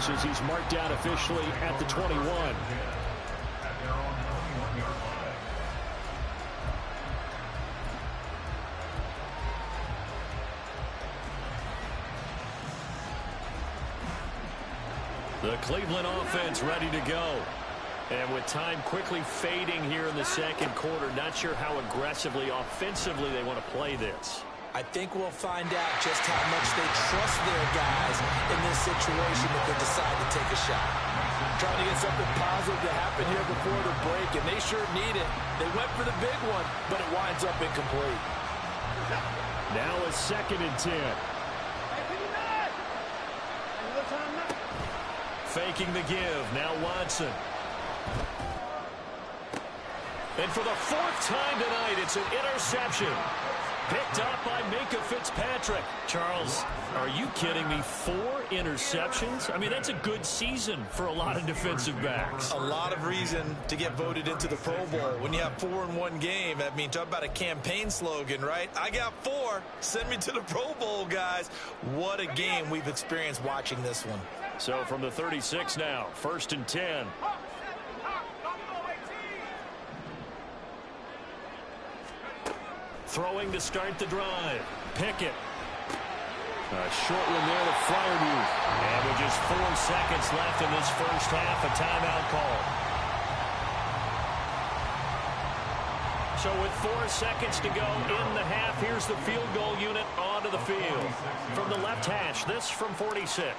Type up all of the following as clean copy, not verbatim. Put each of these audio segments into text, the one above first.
yards as he's marked down officially at the 21. The Cleveland offense ready to go. And with time quickly fading here in the second quarter, not sure how aggressively, offensively they want to play this. I think we'll find out just how much they trust their guys in this situation if they decide to take a shot. Trying to get something positive to happen here before the break, and they sure need it. They went for the big one, but it winds up incomplete. Now a 2nd and 10. Faking the give. Now Watson. And for the 4th time tonight, it's an interception. Picked up by Minkah Fitzpatrick. Charles, are you kidding me? 4 interceptions? I mean, that's a good season for a lot of defensive backs. A lot of reason to get voted into the Pro Bowl. When you have 4 in one game, I mean, talk about a campaign slogan, right? I got 4. Send me to the Pro Bowl, guys. What a game we've experienced watching this one. So from the 36 now, 1st and 10. Throwing to start the drive. Pickett. A short one there to Freiermuth. And with just 4 seconds left in this first half, a timeout call. So with 4 seconds to go in the half, here's the field goal unit onto the field. From the left hash, this from 46.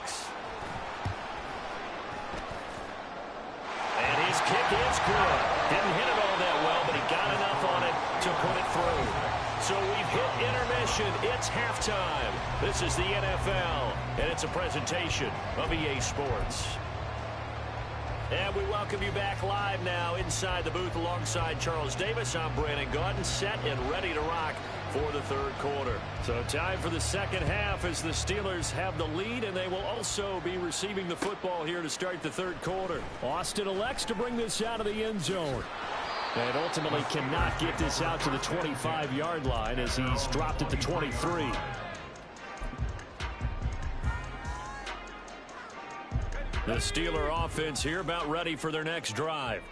And his kick is good. Didn't hit it all that well, but he got enough on it to put it through. So we've hit intermission. It's halftime. This is the NFL, and it's a presentation of EA Sports. And we welcome you back live now inside the booth alongside Charles Davis. I'm Brandon Gaudin, set and ready to rock for the 3rd quarter. So time for the second half as the Steelers have the lead, and they will also be receiving the football here to start the 3rd quarter. Austin elects to bring this out of the end zone. And ultimately cannot get this out to the 25-yard line as he's dropped at the 23. The Steeler offense here about ready for their next drive.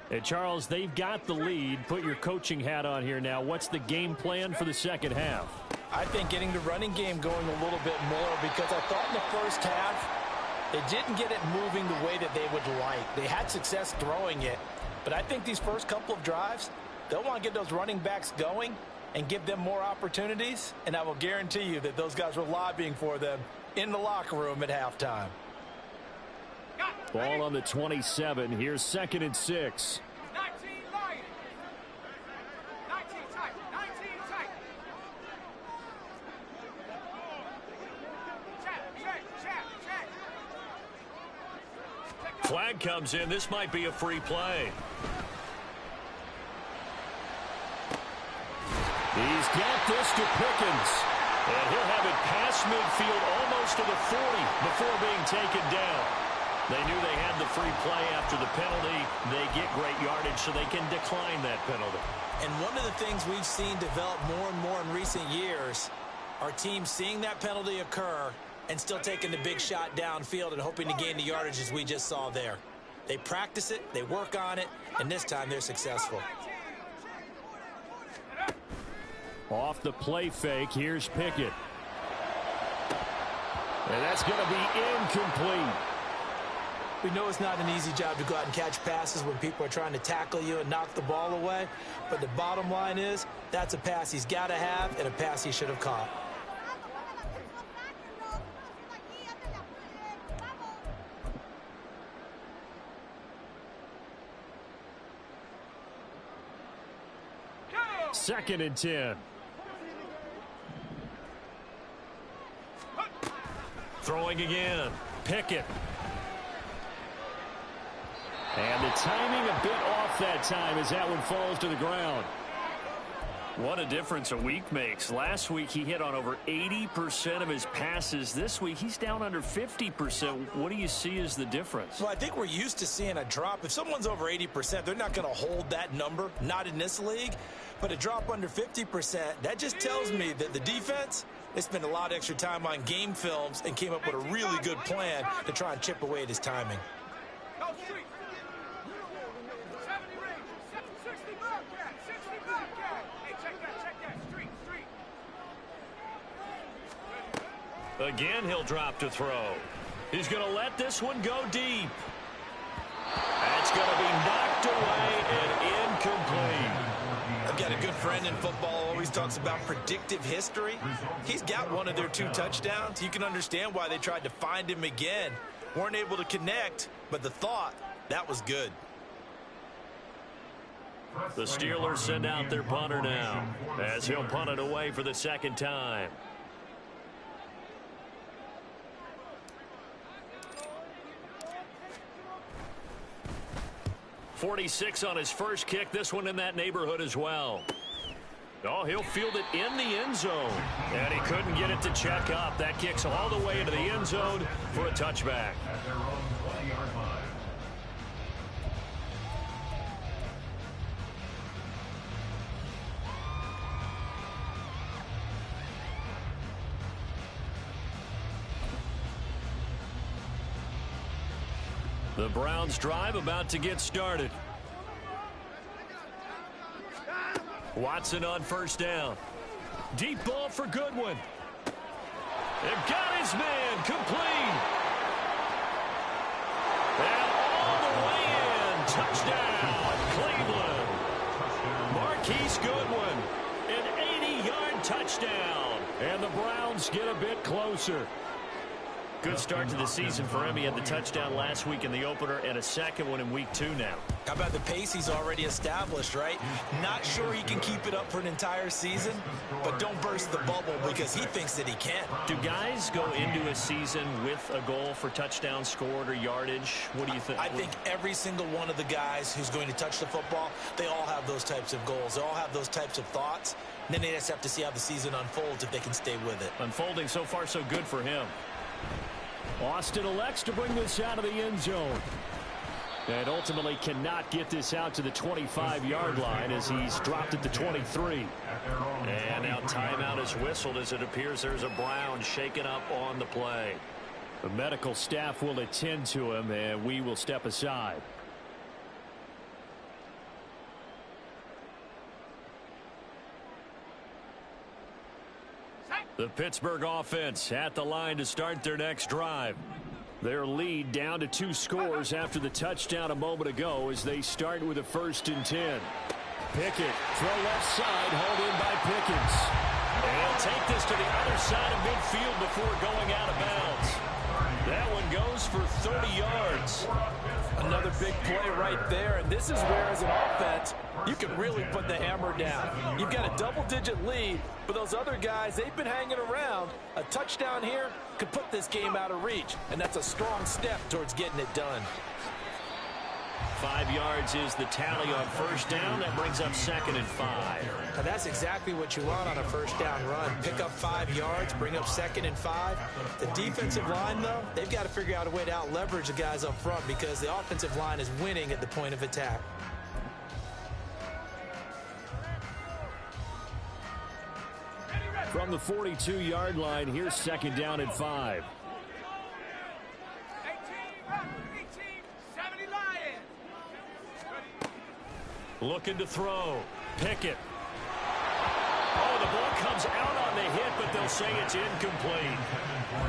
And Charles, they've got the lead. Put your coaching hat on here now. What's the game plan for the second half? I think getting the running game going a little bit more, because I thought in the first half they didn't get it moving the way that they would like. They had success throwing it. But I think these first couple of drives, they'll want to get those running backs going and give them more opportunities. And I will guarantee you that those guys were lobbying for them in the locker room at halftime. Ball on the 27. Here's 2nd and 6. Flag comes in. This might be a free play. He's got this to Pickens. And he'll have it past midfield almost to the 40 before being taken down. They knew they had the free play after the penalty. They get great yardage, so they can decline that penalty. And one of the things we've seen develop more and more in recent years are teams seeing that penalty occur and still taking the big shot downfield and hoping to gain the yardage as we just saw there. They practice it, they work on it, and this time they're successful. Off the play fake, here's Pickett. And that's going to be incomplete. We know it's not an easy job to go out and catch passes when people are trying to tackle you and knock the ball away. But the bottom line is, that's a pass he's got to have and a pass he should have caught. Second and 10. Throwing again. Pickett. And the timing a bit off that time as that one falls to the ground. What a difference a week makes. Last week he hit on over 80% of his passes. This week he's down under 50%. What do you see as the difference? Well, I think we're used to seeing a drop. If someone's over 80%, they're not going to hold that number, not in this league. But a drop under 50%, that just tells me that the defense, They spent a lot of extra time on game films and came up with a really good plan to try and chip away at his timing. Again, he'll drop to throw. He's going to let this one go deep. That's going to be knocked away and incomplete. I've got a good friend in football, always talks about predictive history. He's got one of their 2 touchdowns. You can understand why they tried to find him again. Weren't able to connect, but the thought, that was good. The Steelers send out their punter now, as he'll punt it away for the second time. 46 on his first kick. This one in that neighborhood as well. Oh, he'll field it in the end zone. And he couldn't get it to check up. That kicks all the way into the end zone for a touchback. The Browns drive about to get started. Watson on first down. Deep ball for Goodwin. They've got his man complete. And all the way in. Touchdown, Cleveland. Marquise Goodwin, an 80-yard touchdown. And the Browns get a bit closer. Good start to the season for him. He had the touchdown last week in the opener and a second one in week 2 now. How about the pace he's already established, right? Not sure he can keep it up for an entire season, but don't burst the bubble because he thinks that he can. Do guys go into a season with a goal for touchdowns scored or yardage? What do you think? I think every single one of the guys who's going to touch the football, they all have those types of goals. They all have those types of thoughts. And then they just have to see how the season unfolds if they can stay with it. Unfolding so far so good for him. Austin elects to bring this out of the end zone. And ultimately cannot get this out to the 25-yard line as he's dropped at the 23. And now timeout is whistled as it appears there's a Brown shaken up on the play. The medical staff will attend to him, and we will step aside. The Pittsburgh offense at the line to start their next drive. Their lead down to 2 scores after the touchdown a moment ago as they start with a 1st and 10. Pickett, throw left side, hauled in by Pickens. And he'll take this to the other side of midfield before going out of bounds. That one goes for 30 yards. Another big play right there, and this is where, as an offense, you can really put the hammer down. You've got a double-digit lead, but those other guys, they've been hanging around. A touchdown here could put this game out of reach, and that's a strong step towards getting it done. 5 yards is the tally on first down. That brings up 2nd and 5. Now that's exactly what you want on a first down run. Pick up 5 yards, bring up 2nd and 5. The defensive line, though, they've got to figure out a way to out-leverage the guys up front because the offensive line is winning at the point of attack. From the 42-yard line, here's 2nd down and 5. Looking to throw. Pickett. Oh, the ball comes out on the hit, but they'll say it's incomplete.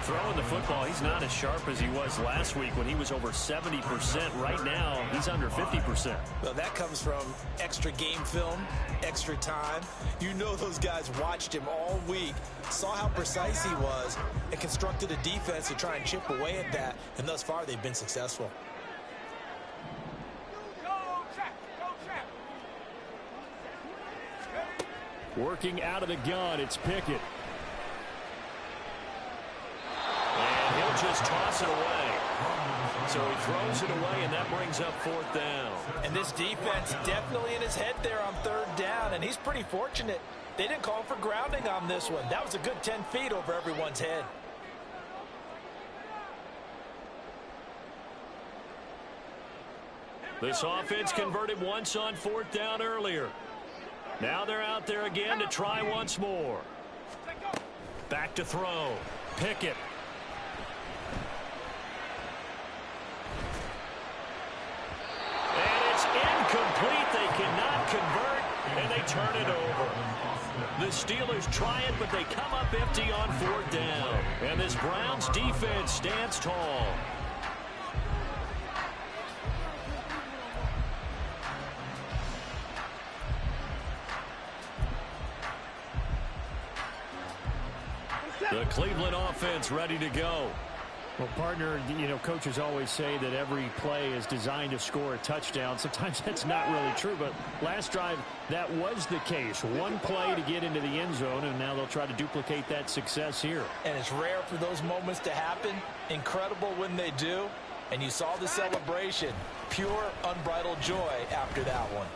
Throwing the football, he's not as sharp as he was last week when he was over 70%. Right now, he's under 50%. Well, that comes from extra game film, extra time. You know those guys watched him all week, saw how precise he was, and constructed a defense to try and chip away at that. And thus far, they've been successful. Working out of the gun, it's Pickett. And he'll just toss it away. So he throws it away, and that brings up 4th down. And this defense definitely in his head there on 3rd down, and he's pretty fortunate. They didn't call for grounding on this one. That was a good 10 feet over everyone's head. This offense converted once on 4th down earlier. Now they're out there again to try once more. Back to throw. Pickett. And it's incomplete. They cannot convert, and they turn it over. The Steelers try it, but they come up empty on 4th down. And this Browns defense stands tall. The Cleveland offense ready to go. Well, partner, you know, coaches always say that every play is designed to score a touchdown. Sometimes that's not really true, but last drive, that was the case. One play to get into the end zone, and now they'll try to duplicate that success here. And it's rare for those moments to happen. Incredible when they do. And you saw the celebration. Pure, unbridled joy after that one.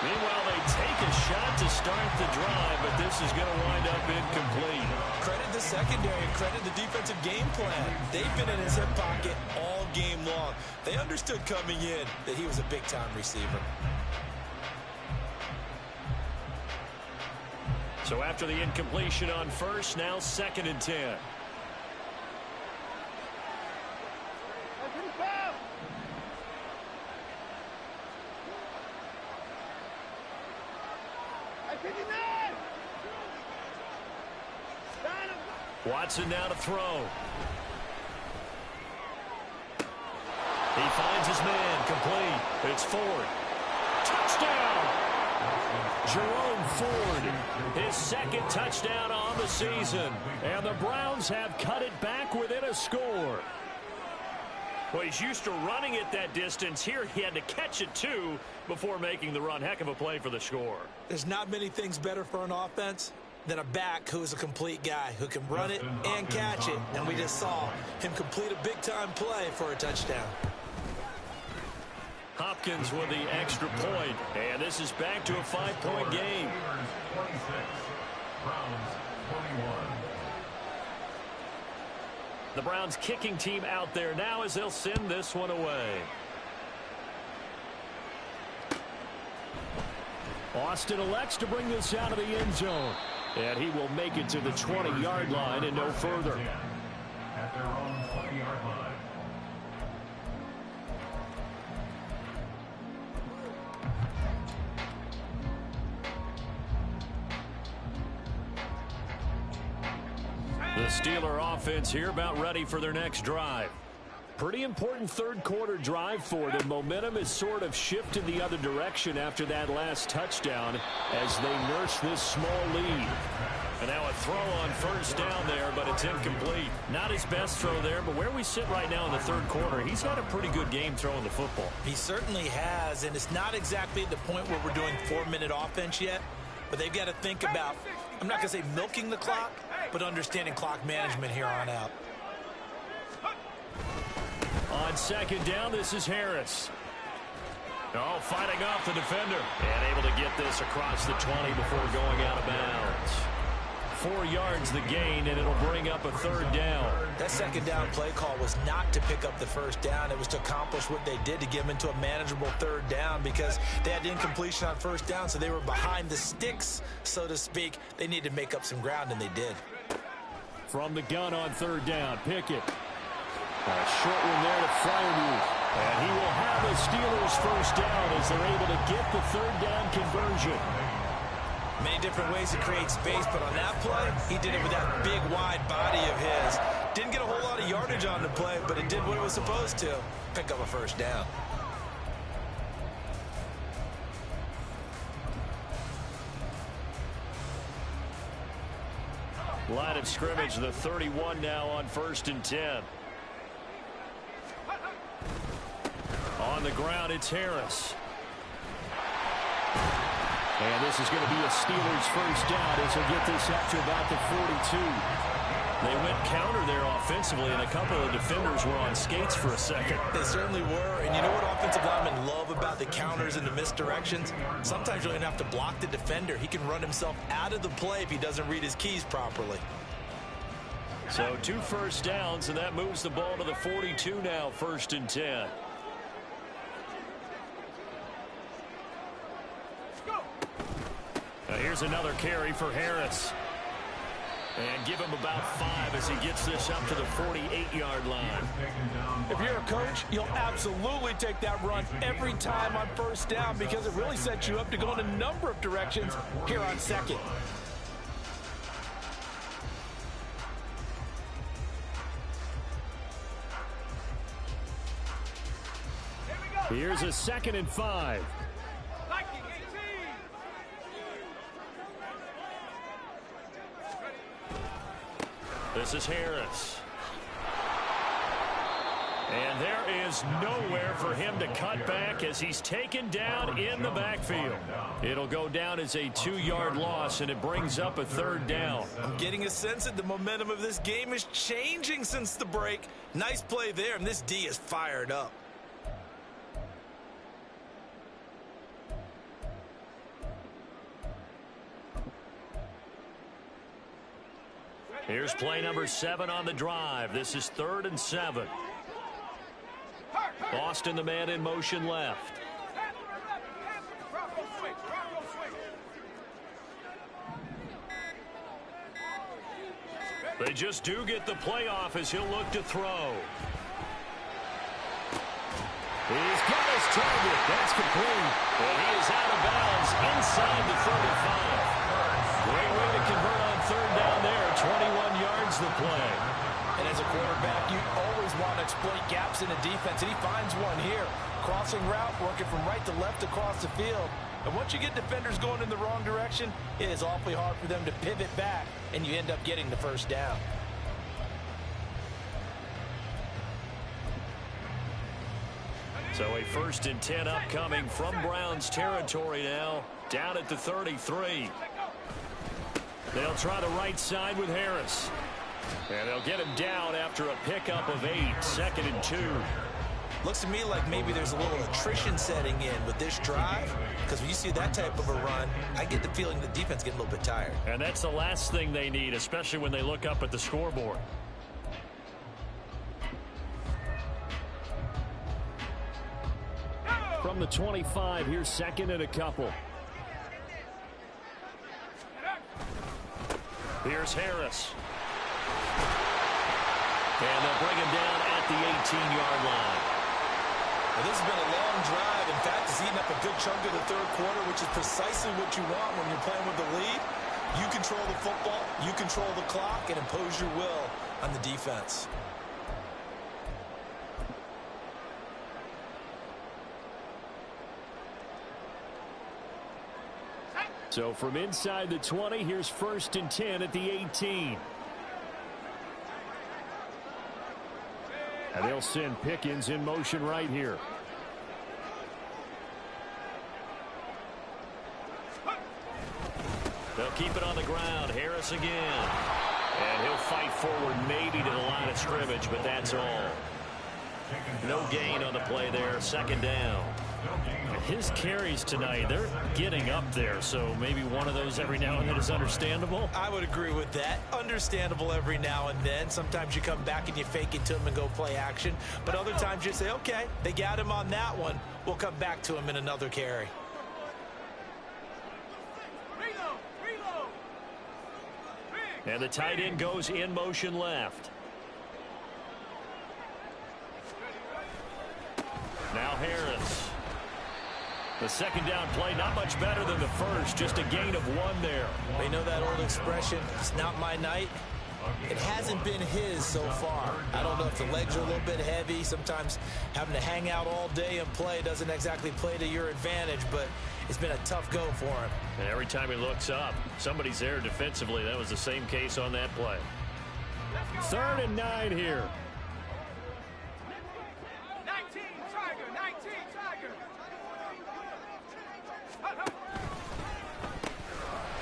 Meanwhile, they take a shot to start the drive, but this is going to wind up incomplete. Credit the secondary, credit the defensive game plan. They've been in his hip pocket all game long. They understood coming in that he was a big-time receiver. So after the incompletion on first, now 2nd and 10. Watson now to throw. He finds his man, complete. It's Ford. Touchdown! Jerome Ford, his 2nd touchdown on the season. And the Browns have cut it back within a score. Well, he's used to running it that distance. Here he had to catch it, too, before making the run. Heck of a play for the score. There's not many things better for an offense than a back who's a complete guy who can run it and catch it. And we just saw him complete a big-time play for a touchdown. Hopkins with the extra point. And this is back to a 5-point game. The Browns kicking team out there now as they'll send this one away. Austin elects to bring this out of the end zone. And he will make it to the 20-yard line and no further. At their own 20-yard line. The Steeler offense here about ready for their next drive. Pretty important 3rd quarter drive for them. Momentum has sort of shifted the other direction after that last touchdown as they nurse this small lead. And now a throw on 1st down there, but it's incomplete. Not his best throw there, but where we sit right now in the 3rd quarter, he's had a pretty good game throwing the football. He certainly has, and it's not exactly at the point where we're doing 4-minute offense yet, but they've got to think about, I'm not going to say milking the clock, but understanding clock management here on out. On 2nd down, this is Harris. Oh, fighting off the defender. And able to get this across the 20 before going out of bounds. 4 yards the gain, and it'll bring up a 3rd down. That 2nd down play call was not to pick up the 1st down. It was to accomplish what they did to get them into a manageable 3rd down because they had incompletion on 1st down, so they were behind the sticks, so to speak. They needed to make up some ground, and they did. From the gun on 3rd down, Pickett. A short one there to Freiermuth. And he will have the Steelers 1st down as they're able to get the 3rd down conversion. Many different ways to create space, but on that play, he did it with that big, wide body of his. Didn't get a whole lot of yardage on the play, but it did what it was supposed to. Pick up a 1st down. Line of scrimmage, the 31 now on 1st and 10. On the ground, it's Harris. And this is going to be a Steelers 1st down as they get this up to about the 42. They went counter there offensively, and a couple of defenders were on skates for a second. They certainly were, and you know what offensive linemen love about the counters and the misdirections? Sometimes you don't even have to block the defender. He can run himself out of the play if he doesn't read his keys properly. So 2 1st downs, and that moves the ball to the 42 now, 1st and 10. Now here's another carry for Harris. And give him about 5 as he gets this up to the 48-yard line. If you're a coach, you'll absolutely take that run every time on first down because it really sets you up to go in a number of directions here on second. Here's a 2nd and 5. This is Harris. And there is nowhere for him to cut back as he's taken down in the backfield. It'll go down as a 2-yard loss, and it brings up a 3rd down. I'm getting a sense that the momentum of this game is changing since the break. Nice play there, and this D is fired up. Here's play number 7 on the drive. This is 3rd and 7. Boston, the man in motion left. They just do get the playoff as he'll look to throw. He's got his target. That's complete. And he is out of bounds inside the 35. Great way to convert on 3rd down there. 21 yards the play. And as a quarterback, you always want to exploit gaps in the defense, and he finds one here. Crossing route, working from right to left across the field. And once you get defenders going in the wrong direction, it is awfully hard for them to pivot back, and you end up getting the first down. So a 1st and 10 upcoming from Browns territory now, down at the 33. They'll try the right side with Harris. And they'll get him down after a pickup of 8, 2nd and 2. Looks to me like maybe there's a little attrition setting in with this drive, because when you see that type of a run, I get the feeling the defense getting a little bit tired. And that's the last thing they need, especially when they look up at the scoreboard. From the 25, here's 2nd and a couple. Here's Harris. And they'll bring him down at the 18-yard line. Well, this has been a long drive. In fact, it's eaten up a good chunk of the 3rd quarter, which is precisely what you want when you're playing with the lead. You control the football, you control the clock, and impose your will on the defense. So from inside the 20, here's 1st and 10 at the 18. And they'll send Pickens in motion right here. They'll keep it on the ground. Harris again. And he'll fight forward maybe to the line of scrimmage, but that's all. No gain on the play there. 2nd down. His carries tonight, they're getting up there, so maybe one of those every now and then is understandable. I would agree with that. Understandable every now and then. Sometimes you come back and you fake it to him and go play action. But other times you say, okay, they got him on that one. We'll come back to him in another carry. And the tight end goes in motion left. Now Harris. The 2nd down play, not much better than the first, just a gain of 1 there. They know that old expression, it's not my night. It hasn't been his so far. I don't know if the legs are a little bit heavy. Sometimes having to hang out all day and play doesn't exactly play to your advantage, but it's been a tough go for him. And every time he looks up, somebody's there defensively. That was the same case on that play. 3rd and 9 here. 19, Tiger, 19, Tiger.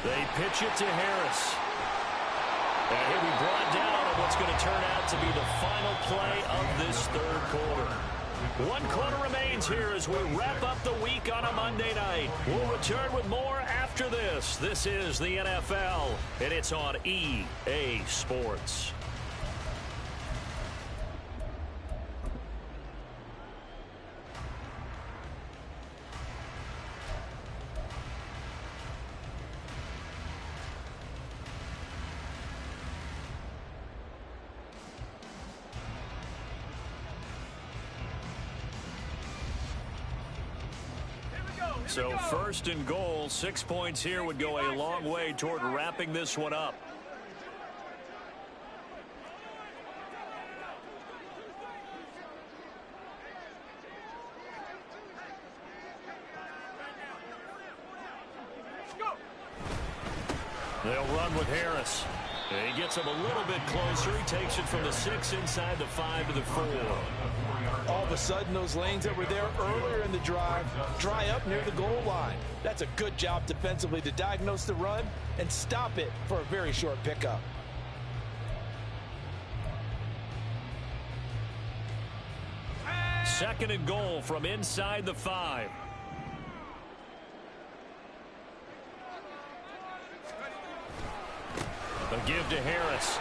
They pitch it to Harris. And he'll be brought down on what's going to turn out to be the final play of this 3rd quarter. 1 quarter remains here as we wrap up the week on a Monday night. We'll return with more after this. This is the NFL, and it's on EA Sports. So first and goal, 6 points here would go a long way toward wrapping this one up. They'll run with Harris. He gets him a little bit closer. He takes it from the 6 inside the 5 to the 4. All of a sudden, those lanes that were there earlier in the drive dry up near the goal line. That's a good job defensively to diagnose the run and stop it for a very short pickup. Second and goal from inside the 5. A give to Harris.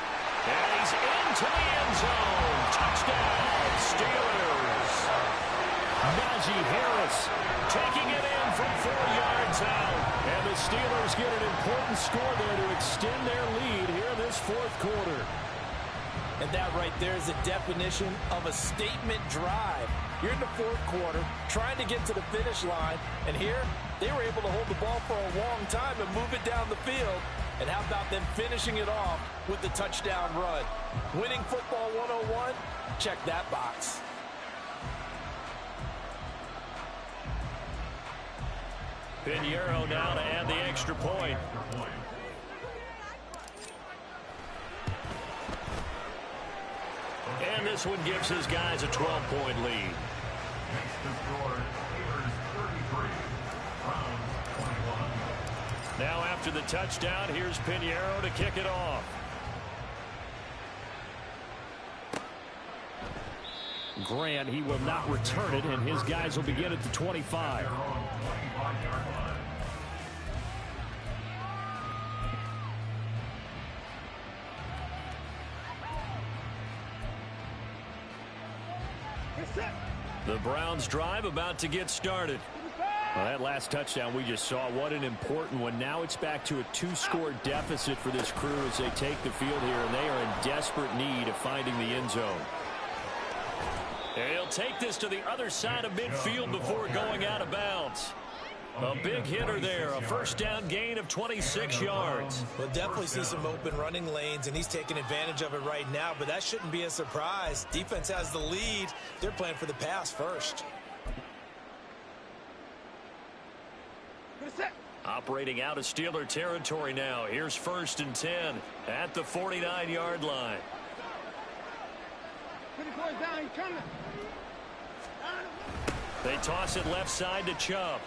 And he's into the end zone. Touchdown, Steelers. Najee Harris taking it in from 4 yards out. And the Steelers get an important score there to extend their lead here in this fourth quarter. And that right there is the definition of a statement drive. You're in the fourth quarter, trying to get to the finish line. And here, they were able to hold the ball for a long time and move it down the field. And how about them finishing it off with the touchdown run? Winning football 101? Check that box. Pinheiro now to add the extra point. And this one gives his guys a 12-point lead. Now after the touchdown, here's Pinheiro to kick it off. Grant, he will not return it, and his guys will begin at the 25. The Browns drive about to get started. Well, that last touchdown we just saw, what an important one. Now it's back to a 2-score deficit for this crew as they take the field here, and they are in desperate need of finding the end zone. And he'll take this to the other side of midfield before going out of bounds. A big hitter there, a first down gain of 26 yards. We'll definitely see some open running lanes, and he's taking advantage of it right now, but that shouldn't be a surprise. Defense has the lead. They're playing for the pass first. Operating out of Steeler territory now. Here's first and 10 at the 49-yard line. They toss it left side to Chubb.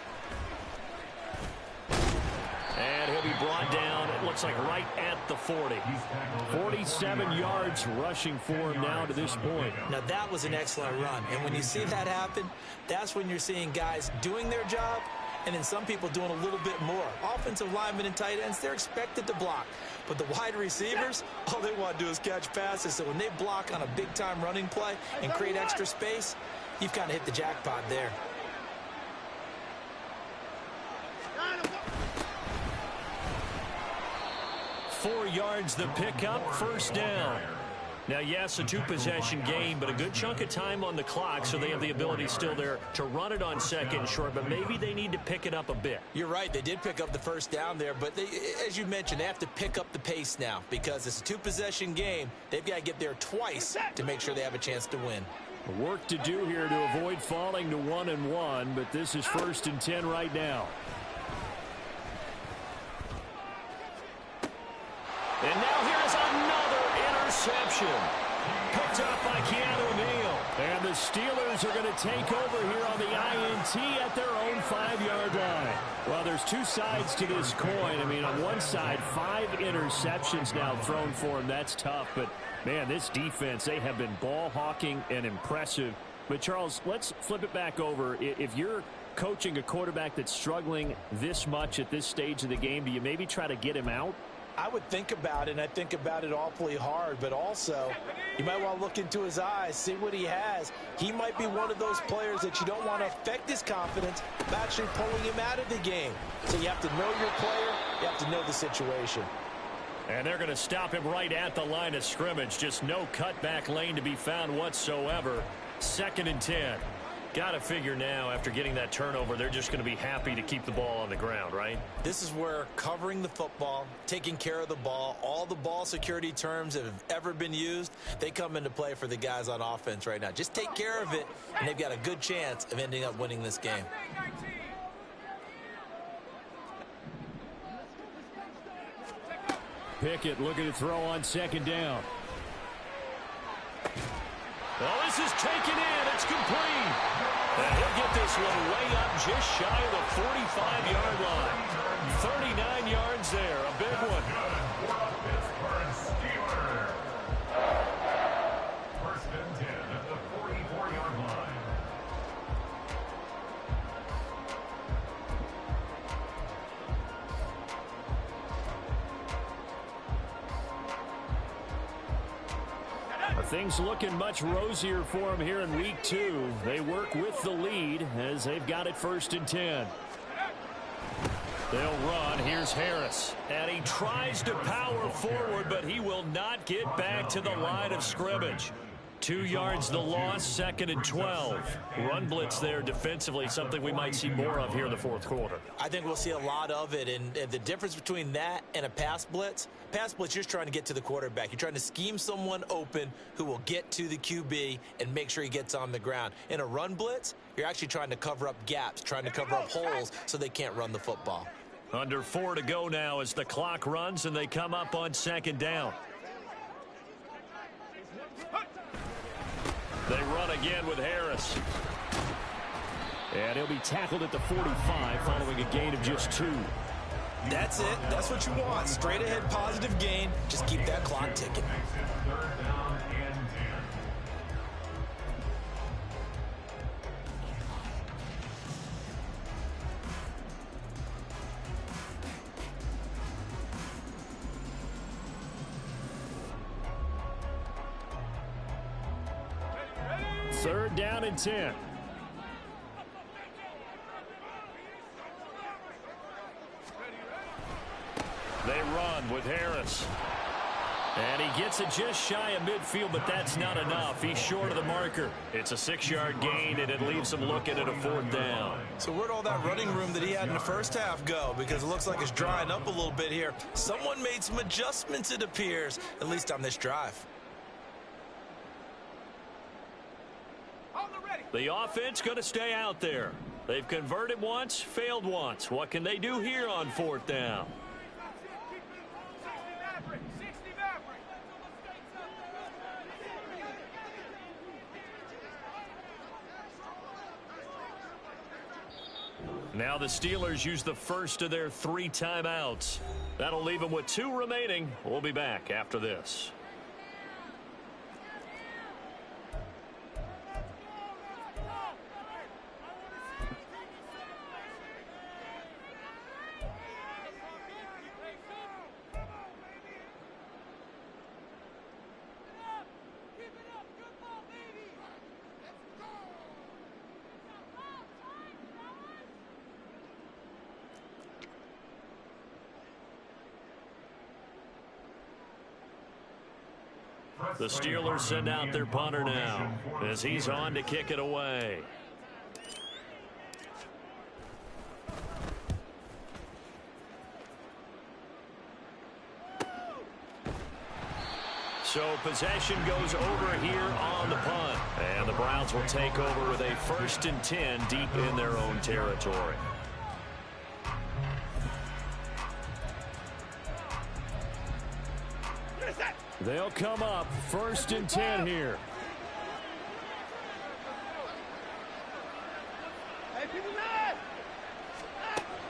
And he'll be brought down, it looks like right at the 40. 47 yards rushing for him now to this point. Now that was an excellent run, and when you see that happen, that's when you're seeing guys doing their job and then some people doing a little bit more. Offensive linemen and tight ends, they're expected to block. But the wide receivers, all they want to do is catch passes. So when they block on a big-time running play and create extra space, you've kind of hit the jackpot there. Four yards the pickup, first down. Now, yes, a two-possession game, but a good chunk of time on the clock, so they have the ability still there to run it on second short, but maybe they need to pick it up a bit. You're right. They did pick up the first down there, but they, as you mentioned, they have to pick up the pace now because it's a two-possession game. They've got to get there twice to make sure they have a chance to win. Work to do here to avoid falling to 1-1, but this is first and 10 right now. And now here's another interception. Picked up by Keanu Neal. And the Steelers are going to take over here on the INT at their own 5-yard line. Well, there's two sides to this coin. I mean, on one side, 5 interceptions now thrown for him. That's tough. But, man, this defense, they have been ball hawking and impressive. But, Charles, let's flip it back over. If you're coaching a quarterback that's struggling this much at this stage of the game, do you maybe try to get him out? I would think about it, and I think about it awfully hard, but also you might want to look into his eyes, see what he has. He might be one of those players that you don't want to affect his confidence by actually pulling him out of the game. So you have to know your player, you have to know the situation. And they're going to stop him right at the line of scrimmage. Just no cutback lane to be found whatsoever. Second and 10. Got to figure now, after getting that turnover, they're just going to be happy to keep the ball on the ground, right? This is where covering the football, taking care of the ball, all the ball security terms that have ever been used, they come into play for the guys on offense right now. Just take care of it, and they've got a good chance of ending up winning this game. Pickett looking to throw on second down. Well, this is taken in. It's complete. And he'll get this one way up just shy of the 45-yard line. 39 yards there. A big one. First and 10 at the 44-yard line. Things looking much rosier for them here in week 2. They work with the lead as they've got it first and 10. They'll run. Here's Harris. And he tries to power forward, but he will not get back to the line of scrimmage. 2 yards the loss, second and 12. Run blitz there defensively, something we might see more of here in the fourth quarter. I think we'll see a lot of it, and the difference between that and a pass blitz, you're just trying to get to the quarterback. You're trying to scheme someone open who will get to the QB and make sure he gets on the ground. In a run blitz, you're actually trying to cover up gaps, trying to cover up holes so they can't run the football. Under 4 to go now as the clock runs and they come up on second down. They run again with Harris. And he'll be tackled at the 45 following a gain of just 2. That's it. That's what you want. Straight ahead positive gain. Just keep that clock ticking. Third down and 10. Third down and 10. They run with Harris. And he gets it just shy of midfield, but that's not enough. He's short of the marker. It's a 6-yard gain, and it leaves him looking at a 4th down. So where'd all that running room that he had in the first half go? Because it looks like it's drying up a little bit here. Someone made some adjustments, it appears, at least on this drive. The offense going to stay out there. They've converted once, failed once. What can they do here on 4th down? Now the Steelers use the first of their 3 timeouts. That'll leave them with 2 remaining. We'll be back after this. The Steelers send out their punter now as he's on to kick it away. So possession goes over here on the punt. And the Browns will take over with a 1st and 10 deep in their own territory. They'll come up 1st and 10 here.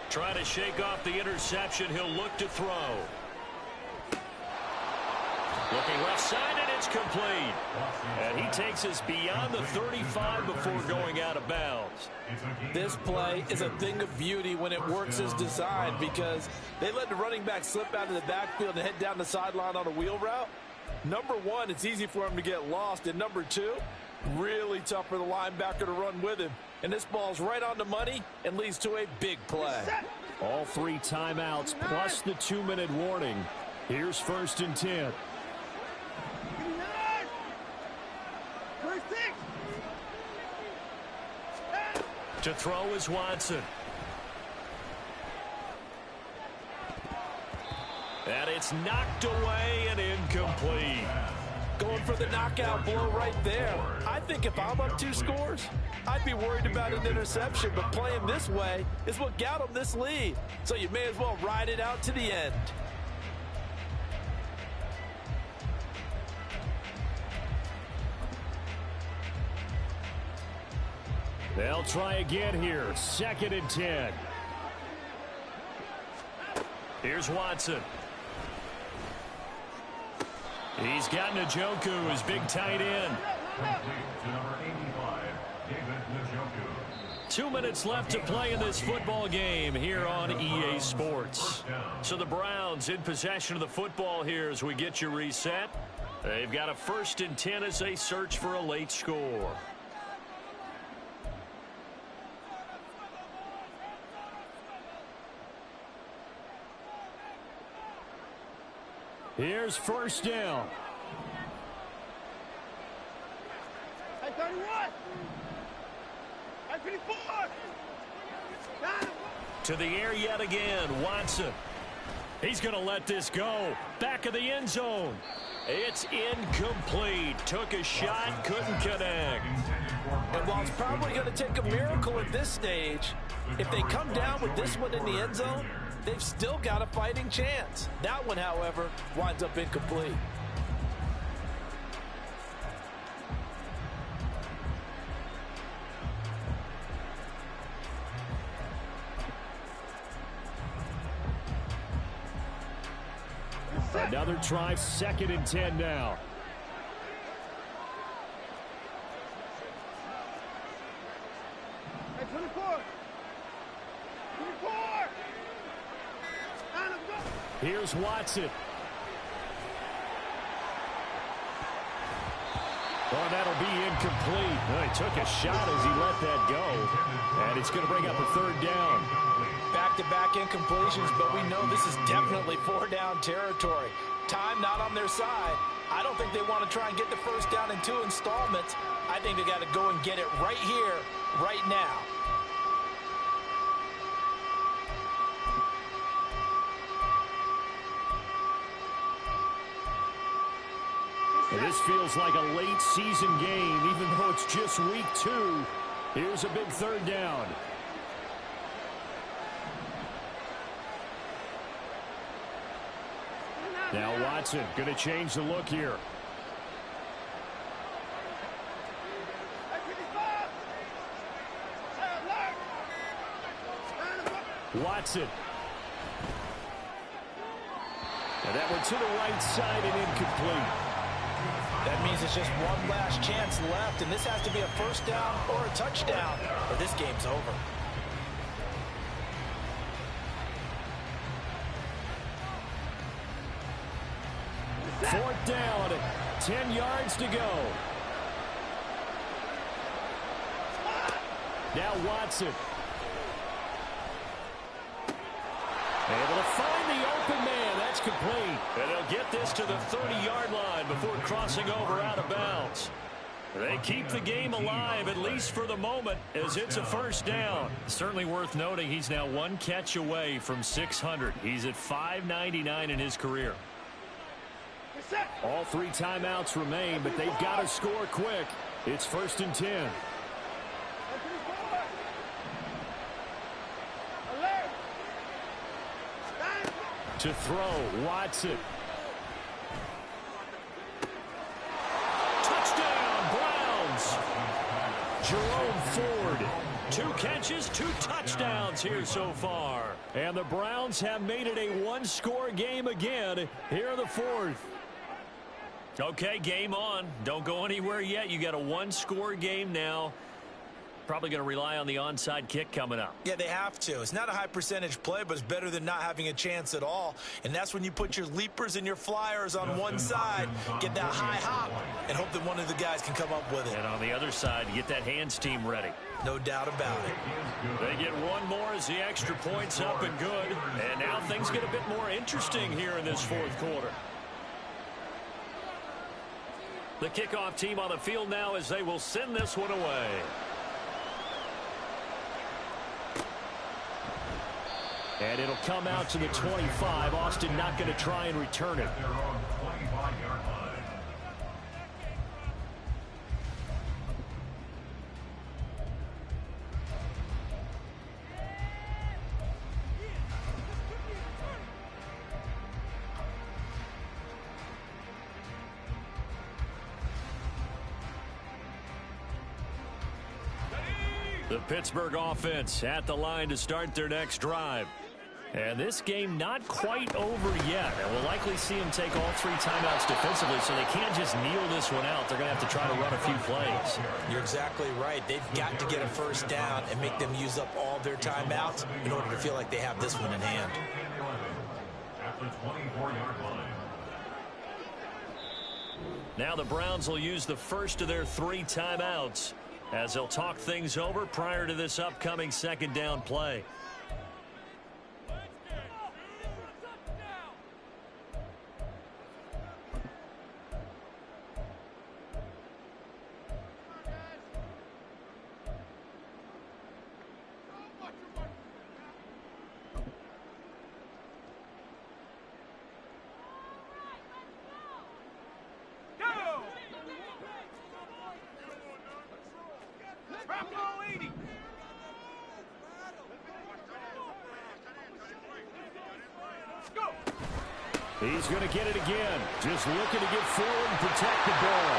Trying to shake off the interception. He'll look to throw. Looking left side, and it's complete. And he takes us beyond the 35 before going out of bounds. This play is a thing of beauty when it works as designed because they let the running back slip out of the backfield and head down the sideline on a wheel route. Number 1, it's easy for him to get lost. And number 2, really tough for the linebacker to run with him. And this ball's right on the money and leads to a big play. All 3 timeouts plus the 2-minute warning. Here's 1st and 10. To throw is Watson. And it's knocked away and incomplete. Going for the knockout blow right there. I think if I'm up 2 scores, I'd be worried about an interception, but playing this way is what got them this lead. So you may as well ride it out to the end. They'll try again here. 2nd and 10. Here's Watson. He's got Njoku, his big tight end. Complete to number 85, David Njoku. 2 minutes left to play in this football game here on EA Sports. So the Browns in possession of the football here as we get you reset. They've got a 1st and 10 as they search for a late score. Here's 1st down. Hey, 31. Hey, 54. To the air yet again, Watson. He's going to let this go. Back of the end zone. It's incomplete. Took a shot, couldn't connect. And while it's probably going to take a miracle at this stage, if they come down with this one in the end zone, they've still got a fighting chance. That one, however, winds up incomplete. Another try, 2nd and 10 now. Hey, 24. 24. Here's Watson. Oh, that'll be incomplete. Well, he took a shot as he let that go. And it's going to bring up a 3rd down. Back-to-back incompletions, but we know this is definitely 4-down territory. Time not on their side. I don't think they want to try and get the 1st down in 2 installments. I think they got to go and get it right here, right now. And this feels like a late season game, even though it's just week 2. Here's a big 3rd down. Now Watson going to change the look here. Watson. And that one to the right side and incomplete. That means it's just one last chance left, and this has to be a 1st down or a touchdown, or this game's over. Fourth down, 10 yards to go. Now Watson. Able to find the open man. That's complete. And they'll get this to the 30-yard line before crossing over out of bounds. They keep the game alive, at least for the moment, as it's a 1st down. Certainly worth noting he's now 1 catch away from 600. He's at 599 in his career. All 3 timeouts remain, but they've got to score quick. It's 1st and 10. To throw, Watson. Touchdown, Browns. Jerome Ford. 2 catches, 2 touchdowns here so far. And the Browns have made it a 1-score game again here in the 4th. Okay, game on. Don't go anywhere yet. You got a 1-score game now. Probably going to rely on the onside kick coming up. Yeah, they have to. It's not a high percentage play, but it's better than not having a chance at all. And that's when you put your leapers and your flyers on one side, get that high hop, and hope that one of the guys can come up with it. And on the other side, you get that hands team ready. No doubt about it. They get 1 more as the extra point's up and good. And now things get a bit more interesting here in this 4th quarter. The kickoff team on the field now as they will send this one away. And it'll come out to the 25. Austin not going to try and return it. They're on 25-yard line. The Pittsburgh offense at the line to start their next drive. And this game not quite over yet. And we'll likely see them take all 3 timeouts defensively, so they can't just kneel this one out. They're going to have to try to run a few plays. You're exactly right. They've got to get a first down and make them use up all their timeouts in order to feel like they have this one in hand. At the 24-yard line. Now the Browns will use the first of their 3 timeouts as they'll talk things over prior to this upcoming second down play. He's going to get it again. Just looking to get forward and protect the ball.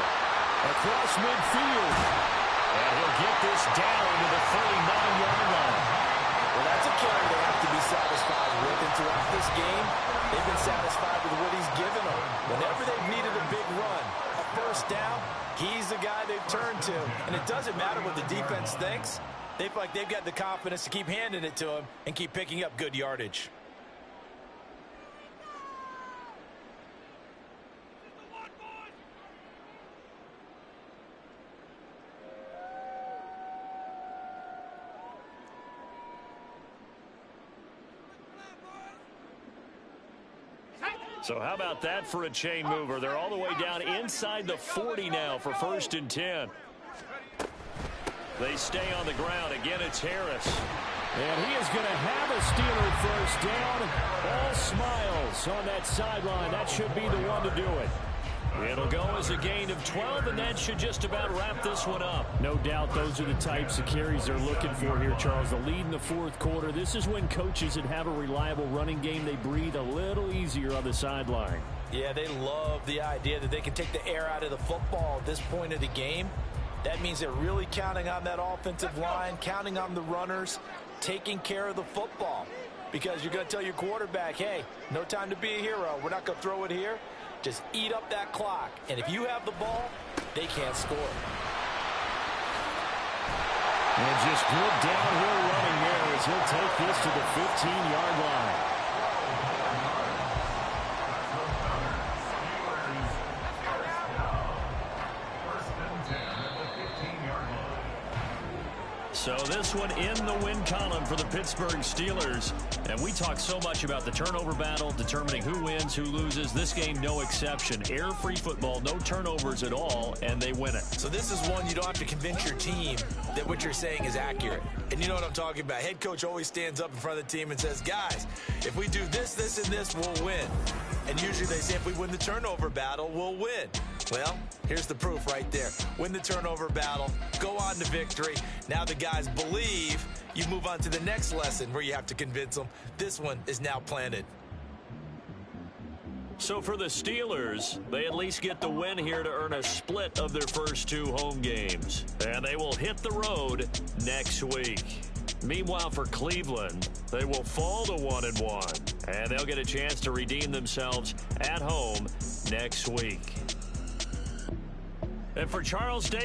Across midfield. And he'll get this down to the 39-yard line. Well, that's a carry they have to be satisfied with. And throughout this game, they've been satisfied with what he's given them. Whenever they've needed a big run, a first down, he's the guy they've turned to. And it doesn't matter what the defense thinks. They feel like they've got the confidence to keep handing it to him and keep picking up good yardage. So how about that for a chain mover? They're all the way down inside the 40 now for 1st and 10. They stay on the ground. Again, it's Harris. And he is going to have a Steeler first down. All smiles on that sideline. That should be the one to do it. It'll go as a gain of 12, and that should just about wrap this one up. No doubt those are the types of carries they're looking for here, Charles. The lead in the 4th quarter. This is when coaches that have a reliable running game, they breathe a little easier on the sideline. Yeah, they love the idea that they can take the air out of the football at this point of the game. That means they're really counting on that offensive line, counting on the runners, taking care of the football. Because you're going to tell your quarterback, hey, no time to be a hero. We're not going to throw it here. Just eat up that clock. And if you have the ball, they can't score. And just good downhill running there as he'll take this to the 15-yard line. So this one in the win column for the Pittsburgh Steelers. And we talk so much about the turnover battle, determining who wins, who loses. This game, no exception. Error-free football, no turnovers at all, and they win it. So this is one you don't have to convince your team that what you're saying is accurate. And you know what I'm talking about. Head coach always stands up in front of the team and says, guys, if we do this, this, and this, we'll win. And usually they say if we win the turnover battle, we'll win. Well, here's the proof right there. Win the turnover battle, go on to victory. Now the guys believe. You move on to the next lesson where you have to convince them. This one is now planted. So for the Steelers, they at least get the win here to earn a split of their first 2 home games. And they will hit the road next week. Meanwhile, for Cleveland, they will fall to 1-1. And they'll get a chance to redeem themselves at home next week. And for Charles Davis,